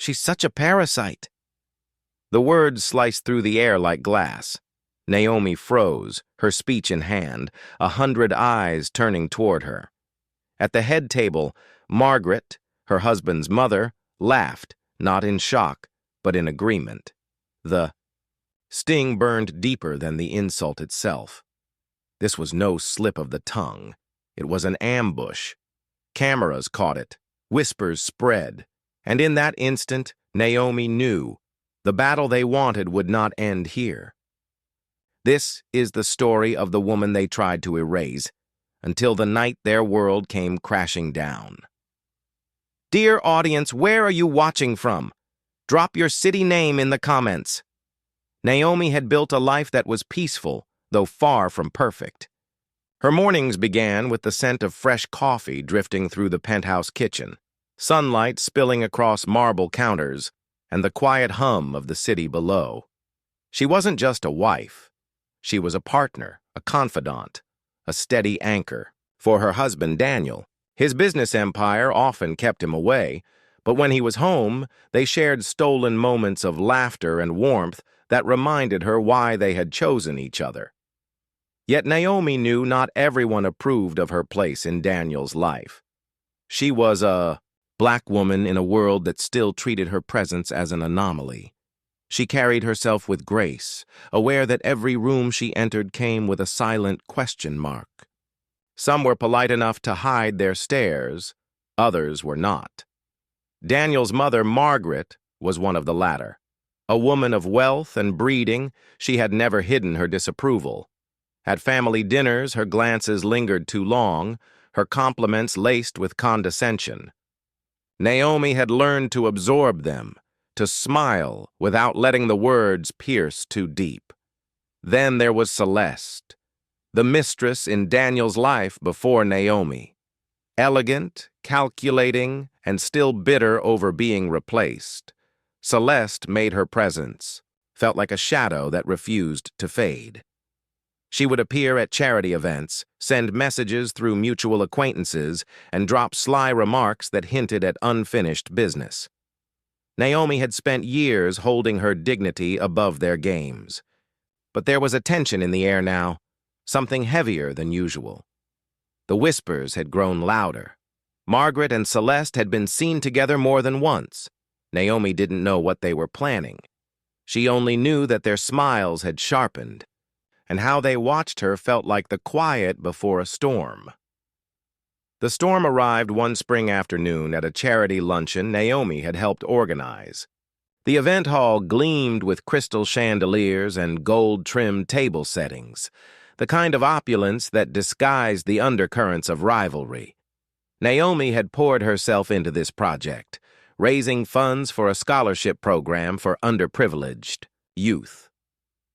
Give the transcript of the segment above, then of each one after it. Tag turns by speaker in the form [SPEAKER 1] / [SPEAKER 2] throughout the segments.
[SPEAKER 1] She's such a parasite." The words sliced through the air like glass. Naomi froze, her speech in hand, 100 eyes turning toward her. At the head table, Margaret, her husband's mother, laughed, not in shock, but in agreement. The sting burned deeper than the insult itself. This was no slip of the tongue. It was an ambush. Cameras caught it. Whispers spread. And in that instant, Naomi knew the battle they wanted would not end here. This is the story of the woman they tried to erase, until the night their world came crashing down. Dear audience, where are you watching from? Drop your city name in the comments. Naomi had built a life that was peaceful, though far from perfect. Her mornings began with the scent of fresh coffee drifting through the penthouse kitchen, sunlight spilling across marble counters, and the quiet hum of the city below. She wasn't just a wife. She was a partner, a confidant, a steady anchor. For her husband, Daniel, his business empire often kept him away, but when he was home, they shared stolen moments of laughter and warmth that reminded her why they had chosen each other. Yet Naomi knew not everyone approved of her place in Daniel's life. She was a black woman in a world that still treated her presence as an anomaly. She carried herself with grace, aware that every room she entered came with a silent question mark. Some were polite enough to hide their stares, others were not. Daniel's mother, Margaret, was one of the latter. A woman of wealth and breeding, she had never hidden her disapproval. At family dinners, her glances lingered too long, her compliments laced with condescension. Naomi had learned to absorb them, to smile without letting the words pierce too deep. Then there was Celeste, the mistress in Daniel's life before Naomi. Elegant, calculating, and still bitter over being replaced, Celeste made her presence, felt like a shadow that refused to fade. She would appear at charity events, send messages through mutual acquaintances, and drop sly remarks that hinted at unfinished business. Naomi had spent years holding her dignity above their games. But there was a tension in the air now, something heavier than usual. The whispers had grown louder. Margaret and Celeste had been seen together more than once. Naomi didn't know what they were planning. She only knew that their smiles had sharpened, and how they watched her felt like the quiet before a storm. The storm arrived one spring afternoon at a charity luncheon Naomi had helped organize. The event hall gleamed with crystal chandeliers and gold-trimmed table settings, the kind of opulence that disguised the undercurrents of rivalry. Naomi had poured herself into this project, raising funds for a scholarship program for underprivileged youth.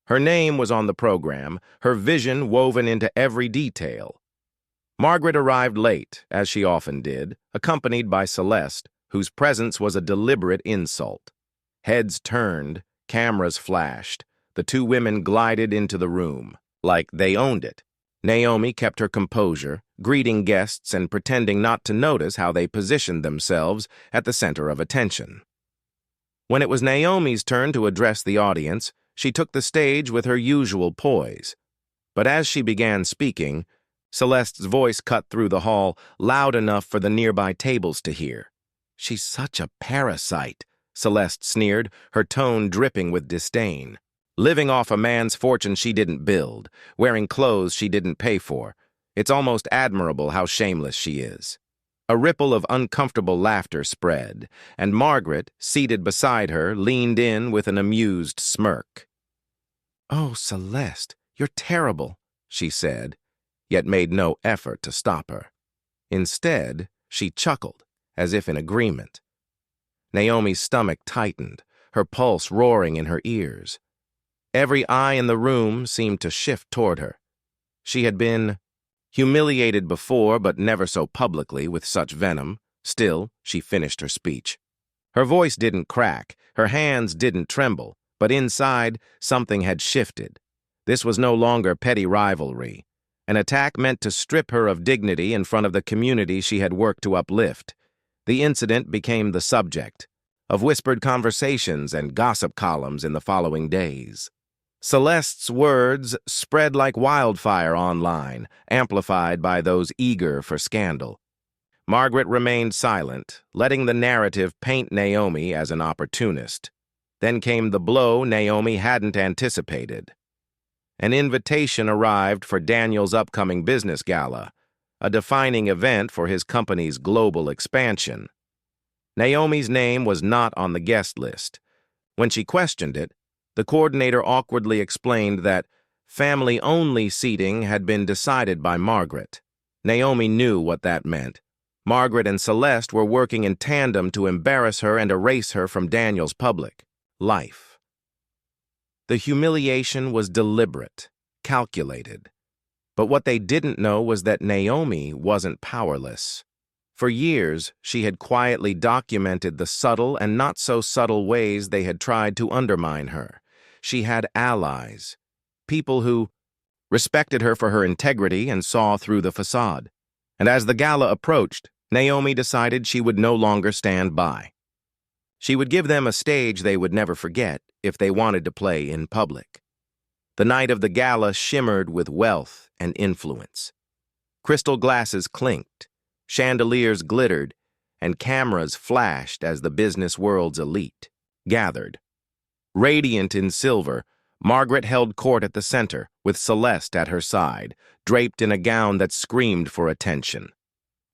[SPEAKER 1] Her name was on the program, her vision woven into every detail. Margaret arrived late, as she often did, accompanied by Celeste, whose presence was a deliberate insult. Heads turned, cameras flashed. The two women glided into the room, like they owned it. Naomi kept her composure, greeting guests and pretending not to notice how they positioned themselves at the center of attention. When it was Naomi's turn to address the audience, she took the stage with her usual poise. But as she began speaking, Celeste's voice cut through the hall, loud enough for the nearby tables to hear. "She's such a parasite," Celeste sneered, her tone dripping with disdain. "Living off a man's fortune she didn't build, wearing clothes she didn't pay for. It's almost admirable how shameless she is." A ripple of uncomfortable laughter spread, and Margaret, seated beside her, leaned in with an amused smirk. "Oh, Celeste, you're terrible," she said, yet made no effort to stop her. Instead, she chuckled, as if in agreement. Naomi's stomach tightened, her pulse roaring in her ears. Every eye in the room seemed to shift toward her. She had been humiliated before, but never so publicly with such venom. Still, she finished her speech. Her voice didn't crack, her hands didn't tremble, but inside, something had shifted. This was no longer petty rivalry, an attack meant to strip her of dignity in front of the community she had worked to uplift. The incident became the subject, of whispered conversations and gossip columns in the following days. Celeste's words spread like wildfire online, amplified by those eager for scandal. Margaret remained silent, letting the narrative paint Naomi as an opportunist. Then came the blow Naomi hadn't anticipated. An invitation arrived for Daniel's upcoming business gala, a defining event for his company's global expansion. Naomi's name was not on the guest list. When she questioned it, the coordinator awkwardly explained that family-only seating had been decided by Margaret. Naomi knew what that meant. Margaret and Celeste were working in tandem to embarrass her and erase her from Daniel's public life. The humiliation was deliberate, calculated. But what they didn't know was that Naomi wasn't powerless. For years, she had quietly documented the subtle and not-so-subtle ways they had tried to undermine her. She had allies, people who respected her for her integrity and saw through the facade. And as the gala approached, Naomi decided she would no longer stand by. She would give them a stage they would never forget if they wanted to play in public. The night of the gala shimmered with wealth and influence. Crystal glasses clinked, chandeliers glittered, and cameras flashed as the business world's elite gathered. Radiant in silver, Margaret held court at the center, with Celeste at her side, draped in a gown that screamed for attention.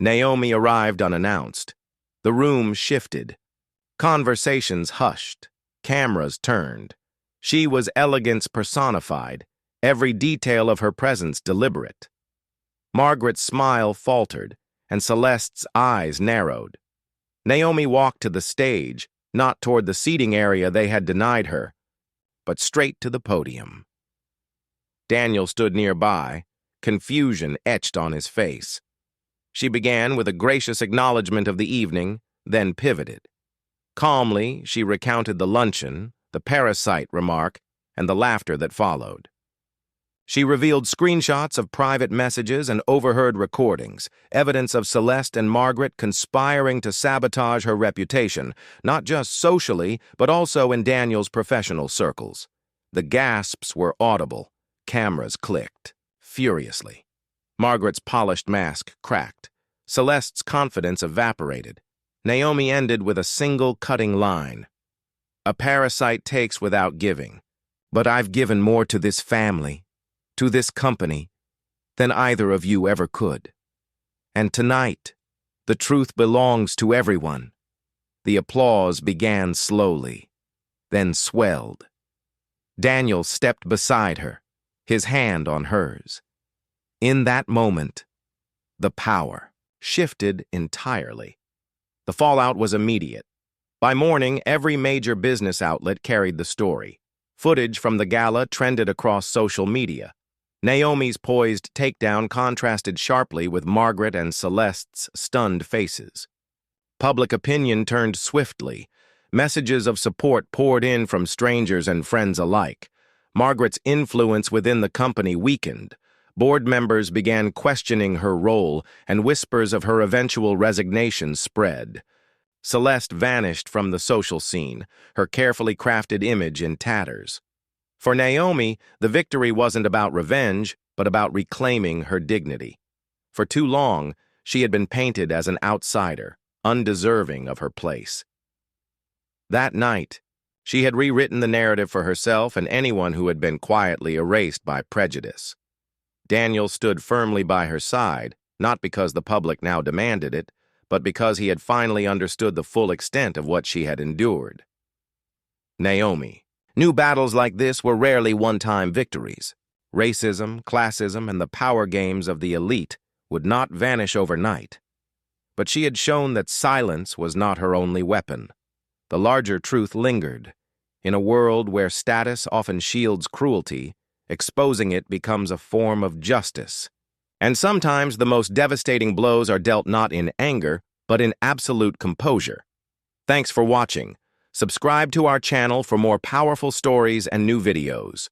[SPEAKER 1] Naomi arrived unannounced. The room shifted. Conversations hushed. Cameras turned. She was elegance personified, every detail of her presence deliberate. Margaret's smile faltered, and Celeste's eyes narrowed. Naomi walked to the stage, not toward the seating area they had denied her, but straight to the podium. Daniel stood nearby, confusion etched on his face. She began with a gracious acknowledgement of the evening, then pivoted. Calmly, she recounted the luncheon, the Parasite remark, and the laughter that followed. She revealed screenshots of private messages and overheard recordings, evidence of Celeste and Margaret conspiring to sabotage her reputation, not just socially, but also in Daniel's professional circles. The gasps were audible. Cameras clicked, furiously. Margaret's polished mask cracked. Celeste's confidence evaporated. Naomi ended with a single cutting line. A parasite takes without giving, but I've given more to this family, to this company, than either of you ever could. And tonight, the truth belongs to everyone. The applause began slowly, then swelled. Daniel stepped beside her, his hand on hers. In that moment, the power shifted entirely. The fallout was immediate. By morning, every major business outlet carried the story. Footage from the gala trended across social media. Naomi's poised takedown contrasted sharply with Margaret and Celeste's stunned faces. Public opinion turned swiftly. Messages of support poured in from strangers and friends alike. Margaret's influence within the company weakened. Board members began questioning her role, and whispers of her eventual resignation spread. Celeste vanished from the social scene, her carefully crafted image in tatters. For Naomi, the victory wasn't about revenge, but about reclaiming her dignity. For too long, she had been painted as an outsider, undeserving of her place. That night, she had rewritten the narrative for herself and anyone who had been quietly erased by prejudice. Daniel stood firmly by her side, not because the public now demanded it, but because he had finally understood the full extent of what she had endured. Naomi. New battles like this were rarely one-time victories. Racism, classism, and the power games of the elite would not vanish overnight. But she had shown that silence was not her only weapon. The larger truth lingered. In a world where status often shields cruelty, exposing it becomes a form of justice. And sometimes the most devastating blows are dealt not in anger, but in absolute composure. Thanks for watching. Subscribe to our channel for more powerful stories and new videos.